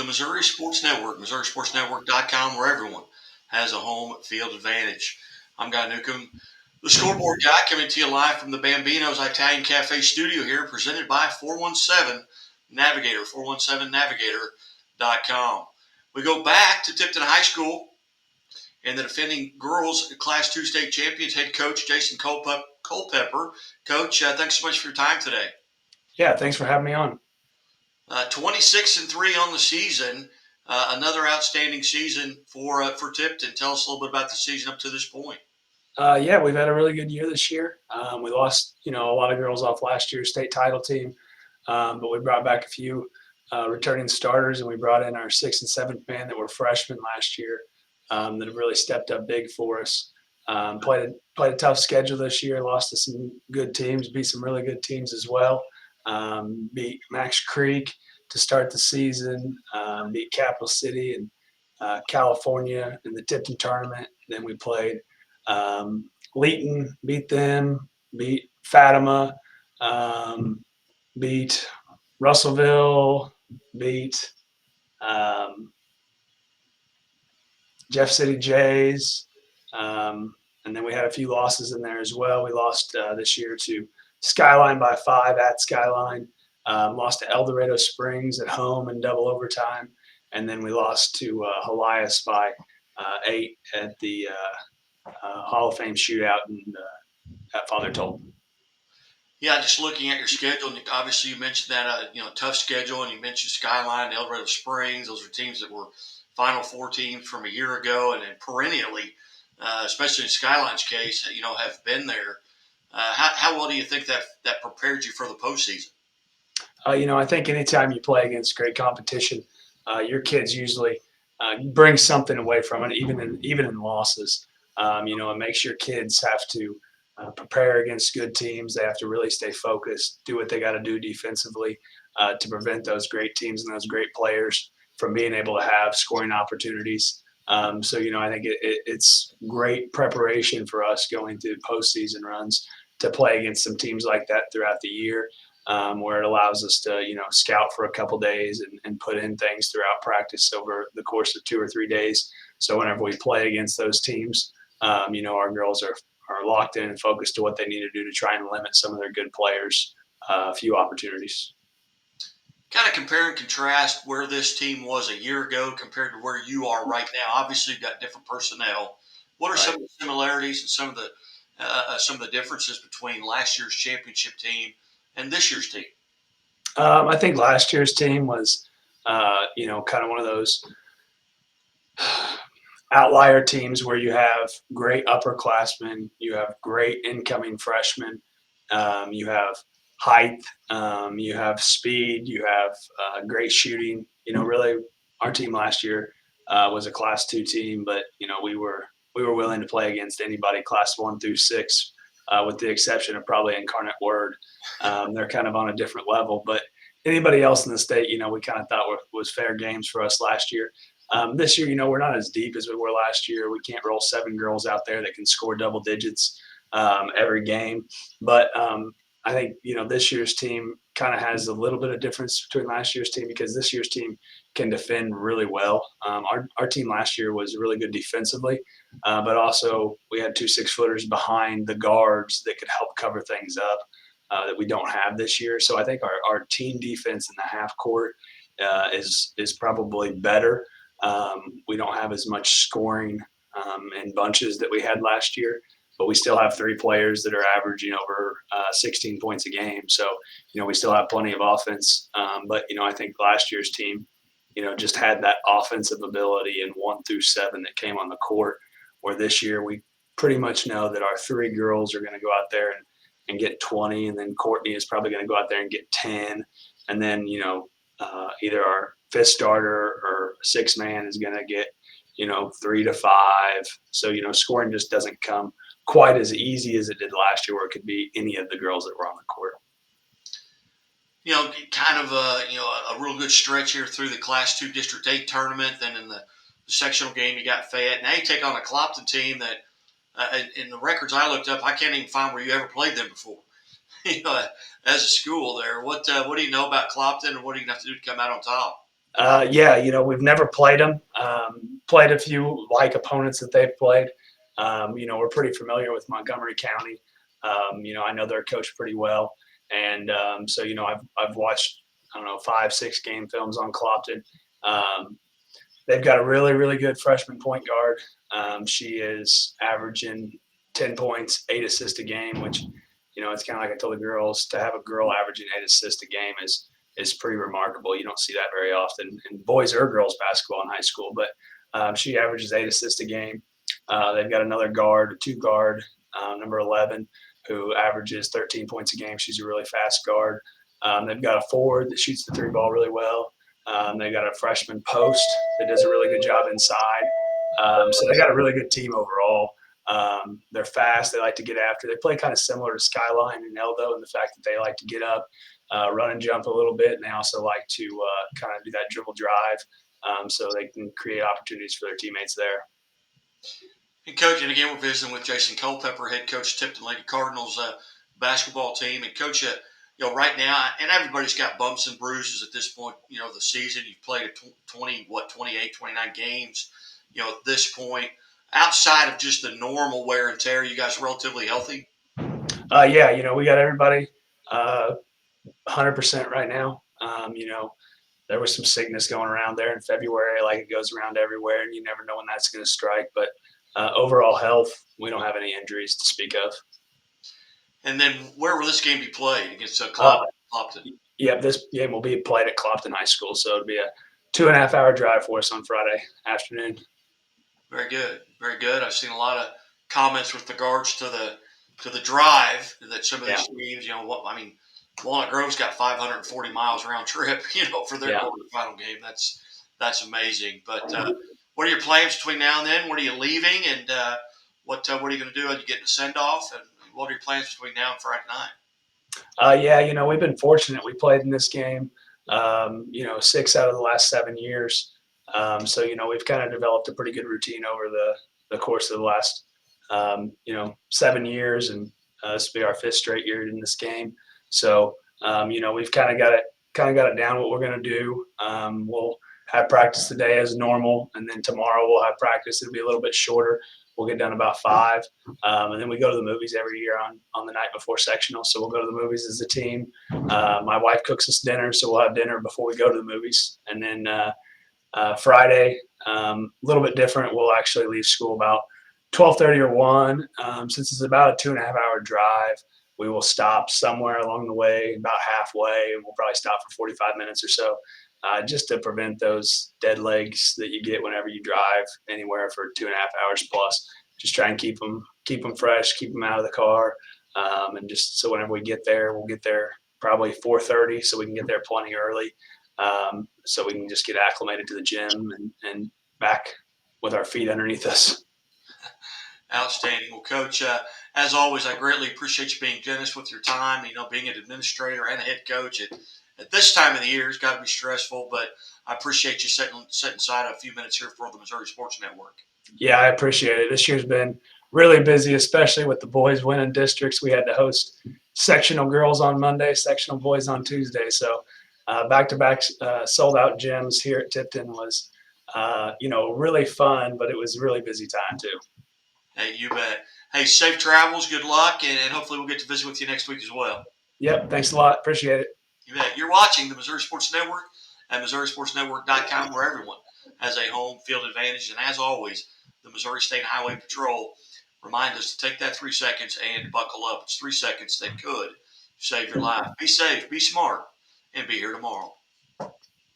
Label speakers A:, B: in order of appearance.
A: Missouri Sports Network, MissouriSportsNetwork.com, where everyone has a home field advantage. I'm Guy Newcomb, the scoreboard guy, coming to you live from the Bambino's Italian Cafe studio here, presented by 417 Navigator, 417navigator.com. We go back to Tipton High School and the defending girls Class 2 state champions, head coach Jason Culpepper. Coach, thanks so much for your time today.
B: Yeah, thanks for having me on.
A: 26-3 on the season. Another outstanding season for Tipton. Tell us a little bit about the season up to this point.
B: Yeah, we've had a really good year this year. We lost, a lot of girls off last year's state title team, but we brought back a few returning starters, and we brought in our sixth and seventh man that were freshmen last year that have really stepped up big for us. Played a tough schedule this year. Lost to some good teams, beat some really good teams as well. Beat Max Creek to start the season. Beat Capital City and California in the Tipton tournament. Then we played Leeton, beat them, beat Fatima, beat Russellville, beat Jeff City Jays, and then we had a few losses in there as well. We lost this year to Skyline by 5 at Skyline, lost to El Dorado Springs at home in double overtime, and then we lost to Helias by 8 at the Hall of Fame shootout at Father Toll.
A: Yeah, just looking at your schedule, and obviously you mentioned that tough schedule, and you mentioned Skyline, El Dorado Springs. Those are teams that were Final Four teams from a year ago, and then perennially, especially in Skyline's case, have been there. How well do you think that prepared you for the postseason?
B: I think anytime you play against great competition, your kids usually bring something away from it, even in losses. It makes your kids have to prepare against good teams. They have to really stay focused, do what they got to do defensively to prevent those great teams and those great players from being able to have scoring opportunities. I think it's great preparation for us going through postseason runs to play against some teams like that throughout the year, where it allows us to, scout for a couple days and put in things throughout practice over the course of 2 or 3 days. So whenever we play against those teams, our girls are locked in and focused to what they need to do to try and limit some of their good players a few opportunities.
A: Kind of compare and contrast where this team was a year ago compared to where you are right now. Obviously, you've got different personnel. What are some of the similarities and some of the differences between last year's championship team and this year's team?
B: I think last year's team was, kind of one of those outlier teams where you have great upperclassmen, you have great incoming freshmen, you have height, you have speed, you have great shooting. Really, our team last year was a Class 2 team, but we were willing to play against anybody Class 1 through 6, with the exception of probably Incarnate Word. They're kind of on a different level, but anybody else in the state, we kind of thought was fair games for us last year. This year, we're not as deep as we were last year. We can't roll 7 girls out there that can score double digits every game. But I think, this year's team kind of has a little bit of difference between last year's team because this year's team can defend really well. Our team last year was really good defensively, but also we had 2 6-footers behind the guards that could help cover things up that we don't have this year. So I think our team defense in the half court is probably better. We don't have as much scoring in bunches that we had last year, but we still have 3 players that are averaging over 16 points a game. So, we still have plenty of offense. But, I think last year's team, just had that offensive ability in 1 through 7 that came on the court, where this year we pretty much know that our 3 girls are going to go out there and get 20, and then Courtney is probably going to go out there and get 10. And then, either our 5th starter or 6th man is going to get, 3 to 5. So, scoring just doesn't come quite as easy as it did last year, where it could be any of the girls that were on the court.
A: Kind of a real good stretch here through the Class 2 District 8 tournament. Then in the sectional game, you got Fayette. Now you take on a Clopton team that, in the records I looked up, I can't even find where you ever played them before. As a school there, what do you know about Clopton, and what are you going to have to do to come out on top?
B: Yeah, we've never played them. Played a few like opponents that they've played. We're pretty familiar with Montgomery County. I know their coach pretty well, and so I've watched, I don't know, 5, 6 game films on Clopton. Um, they've got a really really good freshman point guard. She is averaging 10 points, 8 assists a game, which it's kind of like I told the girls, to have a girl averaging 8 assists a game is pretty remarkable. You don't see that very often in boys or girls basketball in high school, but she averages 8 assists a game. They've got another guard, a two guard, number 11, who averages 13 points a game. She's a really fast guard. They've got a forward that shoots the three ball really well. They got a freshman post that does a really good job inside. So they got a really good team overall. They're fast. They like to get after. They play kind of similar to Skyline and Eldo in the fact that they like to get up, run and jump a little bit, and they also like to kind of do that dribble drive, so they can create opportunities for their teammates there.
A: And coach, and again, we're visiting with Jason Culpepper, head coach, Tipton Lady Cardinals basketball team. And coach, right now, and everybody's got bumps and bruises at this point. The season you've played a 28, 29 games. At this point, outside of just the normal wear and tear, you guys are relatively healthy.
B: Yeah, we got everybody 100% right now. There was some sickness going around there in February, like it goes around everywhere, and you never know when that's going to strike. But overall health, we don't have any injuries to speak of.
A: And then where will this game be played against Clopton?
B: Yeah, this game will be played at Clopton High School, so it'll be a 2.5 hour drive for us on Friday afternoon.
A: Very good, very good. I've seen a lot of comments with regards to the drive that some of
B: Yeah,
A: these teams. Walnut Grove's got 540 miles round trip. For their
B: yeah.
A: quarterfinal game. That's amazing. But what are your plans between now and then? When are you leaving, and what are you going to do? Are you getting a send off? And what are your plans between now and Friday night?
B: Yeah, we've been fortunate. We played in this game, 6 out of the last 7 years. So we've kind of developed a pretty good routine over the course of the last 7 years, and this will be our 5th straight year in this game. So we've kind of got it down what we're going to do. We'll have practice today as normal, and then tomorrow we'll have practice. It'll be a little bit shorter. We'll get done about 5, and then we go to the movies every year on the night before sectional. So we'll go to the movies as a team. My wife cooks us dinner, so we'll have dinner before we go to the movies, and then Friday, a little bit different. We'll actually leave school about 12:30 or 1. Since it's about a 2.5 hour drive, we will stop somewhere along the way, about halfway, and we'll probably stop for 45 minutes or so, just to prevent those dead legs that you get whenever you drive anywhere for 2.5 hours plus. Just try and keep them fresh, keep them out of the car, and just so whenever we get there, we'll get there probably 4:30, so we can get there plenty early, so we can just get acclimated to the gym and back with our feet underneath us.
A: Outstanding. Well, Coach, as always, I greatly appreciate you being generous with your time. Being an administrator and a head coach at this time of the year has got to be stressful, but I appreciate you setting aside a few minutes here for the Missouri Sports Network.
B: Yeah, I appreciate it. This year's been really busy, especially with the boys winning districts. We had to host sectional girls on Monday, sectional boys on Tuesday. So back-to-back sold-out gyms here at Tipton was, really fun, but it was a really busy time too.
A: Hey, you bet. Hey, safe travels, good luck, and hopefully we'll get to visit with you next week as well.
B: Yep, thanks a lot. Appreciate it.
A: You bet. You're watching the Missouri Sports Network at MissouriSportsNetwork.com, where everyone has a home field advantage. And as always, the Missouri State Highway Patrol remind us to take that 3 seconds and buckle up. It's 3 seconds that could save your life. Be safe, be smart, and be here tomorrow.